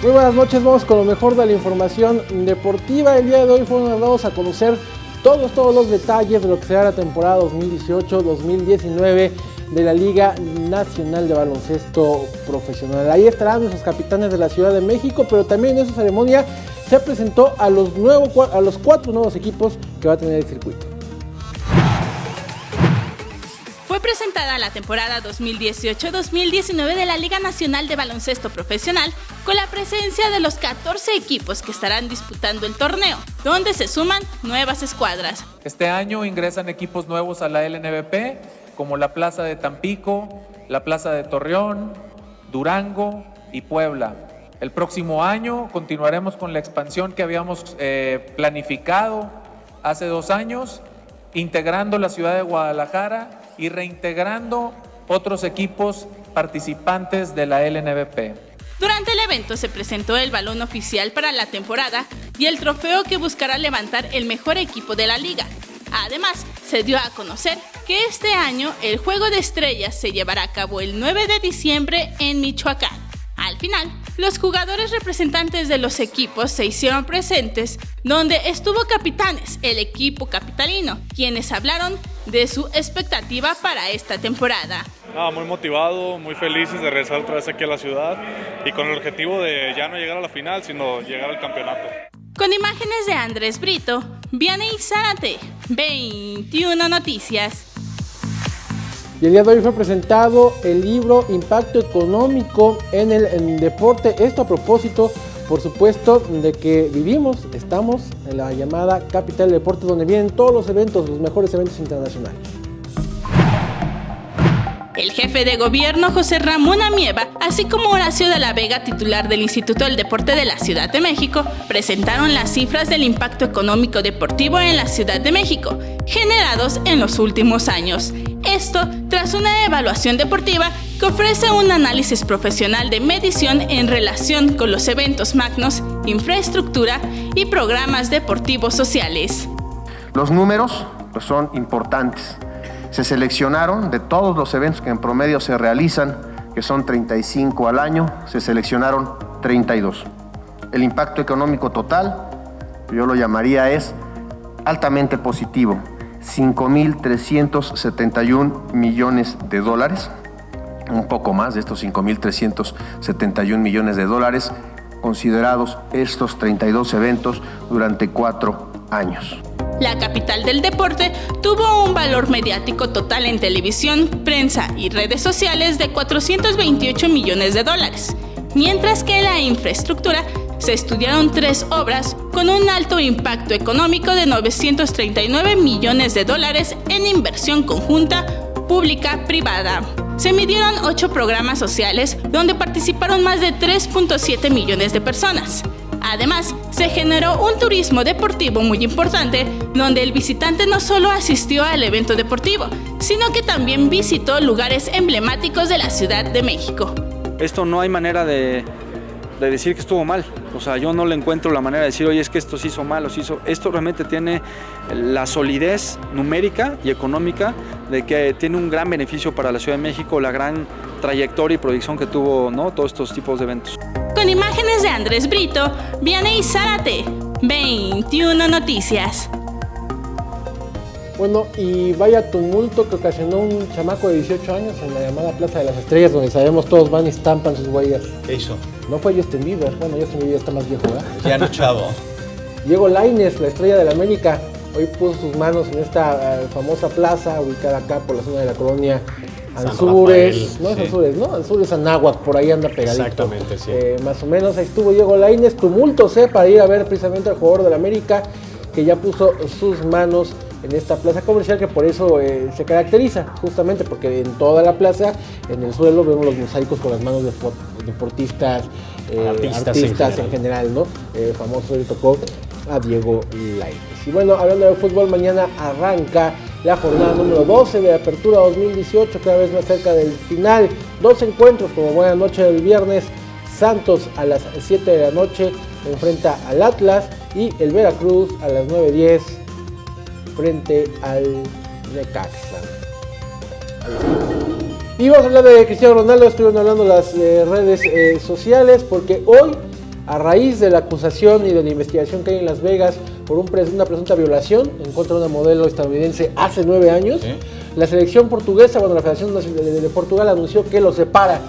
Muy buenas noches, vamos con lo mejor de la información deportiva. El día de hoy fueron dados a conocer todos los detalles de lo que será la temporada 2018-2019 de la Liga Nacional de Baloncesto Profesional. Ahí estarán nuestros capitanes de la Ciudad de México, pero también en esa ceremonia se presentó a los 4 nuevos equipos que va a tener el circuito. Fue presentada la temporada 2018-2019 de la Liga Nacional de Baloncesto Profesional con la presencia de los 14 equipos que estarán disputando el torneo, donde se suman nuevas escuadras. Este año ingresan equipos nuevos a la LNBP, como la Plaza de Tampico, la Plaza de Torreón, Durango y Puebla. El próximo año continuaremos con la expansión que habíamos planificado hace 2 años, integrando la ciudad de Guadalajara y reintegrando otros equipos participantes de la LNBP. Durante el evento se presentó el balón oficial para la temporada y el trofeo que buscará levantar el mejor equipo de la liga. Además, se dio a conocer que este año el Juego de Estrellas se llevará a cabo el 9 de diciembre en Michoacán. Al final, los jugadores representantes de los equipos se hicieron presentes, donde estuvo Capitanes, el equipo capitalino, quienes hablaron de su expectativa para esta temporada. Muy motivado, muy felices de regresar otra vez aquí a la ciudad y con el objetivo de ya no llegar a la final, sino llegar al campeonato. Con imágenes de Andrés Brito, Vianey Zárate, 21 Noticias. Y el día de hoy fue presentado el libro Impacto Económico en el Deporte. Esto a propósito, por supuesto, de que estamos en la llamada capital del deporte, donde vienen todos los eventos, los mejores eventos internacionales. El jefe de gobierno José Ramón Amieva, así como Horacio de la Vega, titular del Instituto del Deporte de la Ciudad de México, presentaron las cifras del impacto económico deportivo en la Ciudad de México, generados en los últimos años. Esto tras una evaluación deportiva que ofrece un análisis profesional de medición en relación con los eventos magnos, infraestructura y programas deportivos sociales. Los números son importantes. Se seleccionaron de todos los eventos que en promedio se realizan, que son 35 al año, se seleccionaron 32. El impacto económico total, yo lo llamaría, es altamente positivo. 5.371 millones de dólares, un poco más de estos 5.371 millones de dólares, considerados estos 32 eventos durante 4 años. La capital del deporte tuvo un valor mediático total en televisión, prensa y redes sociales de 428 millones de dólares, mientras que en la infraestructura se estudiaron 3 obras con un alto impacto económico de 939 millones de dólares en inversión conjunta pública-privada. Se midieron 8 programas sociales donde participaron más de 3.7 millones de personas. Además, se generó un turismo deportivo muy importante, donde el visitante no solo asistió al evento deportivo, sino que también visitó lugares emblemáticos de la Ciudad de México. Esto no hay manera de decir que estuvo mal. O sea, yo no le encuentro la manera de decir, oye, es que esto se hizo mal o se hizo. Esto realmente tiene la solidez numérica y económica de que tiene un gran beneficio para la Ciudad de México, la gran trayectoria y proyección que tuvo, ¿no?, todos estos tipos de eventos. Con imágenes de Andrés Brito, Vianey Zárate, 21 Noticias. Bueno, y vaya tumulto que ocasionó un chamaco de 18 años en la llamada Plaza de las Estrellas, donde sabemos todos van y estampan sus huellas. ¿Qué hizo? No fue Justin Bieber, bueno, Justin Bieber está más viejo, ¿verdad? Ya no, chavo. Diego Lainez, la estrella del América, hoy puso sus manos en esta famosa plaza, ubicada acá por la zona de la colonia Anzures, no es Anzures, ¿no? Anzures Anáhuac, por ahí anda pegadito. Exactamente, sí. Más o menos, ahí estuvo Diego Lainez, tumultos, para ir a ver precisamente al jugador del América, que ya puso sus manos en esta plaza comercial, que por eso se caracteriza, justamente porque en toda la plaza, en el suelo, vemos los mosaicos con las manos de deportistas, artistas en general, ¿no? Famoso le tocó a Diego Lainez. Y bueno, hablando de fútbol, mañana arranca la jornada número 12 de Apertura 2018, cada vez más cerca del final. 2 encuentros, como buena noche del viernes. Santos a las 7 de la noche enfrenta al Atlas y el Veracruz a las 9:10 frente al Necaxa. Y vamos a hablar de Cristiano Ronaldo. Estuvieron hablando las redes sociales porque hoy A raíz de la acusación y de la investigación que hay en Las Vegas por una presunta violación en contra de una modelo estadounidense hace 9 años, ¿sí? La selección portuguesa, la Federación de Portugal anunció que lo separa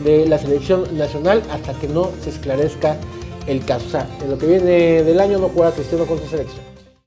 de la selección nacional hasta que no se esclarezca el caso. O sea, en lo que viene del año no jugará Cristiano con su selección.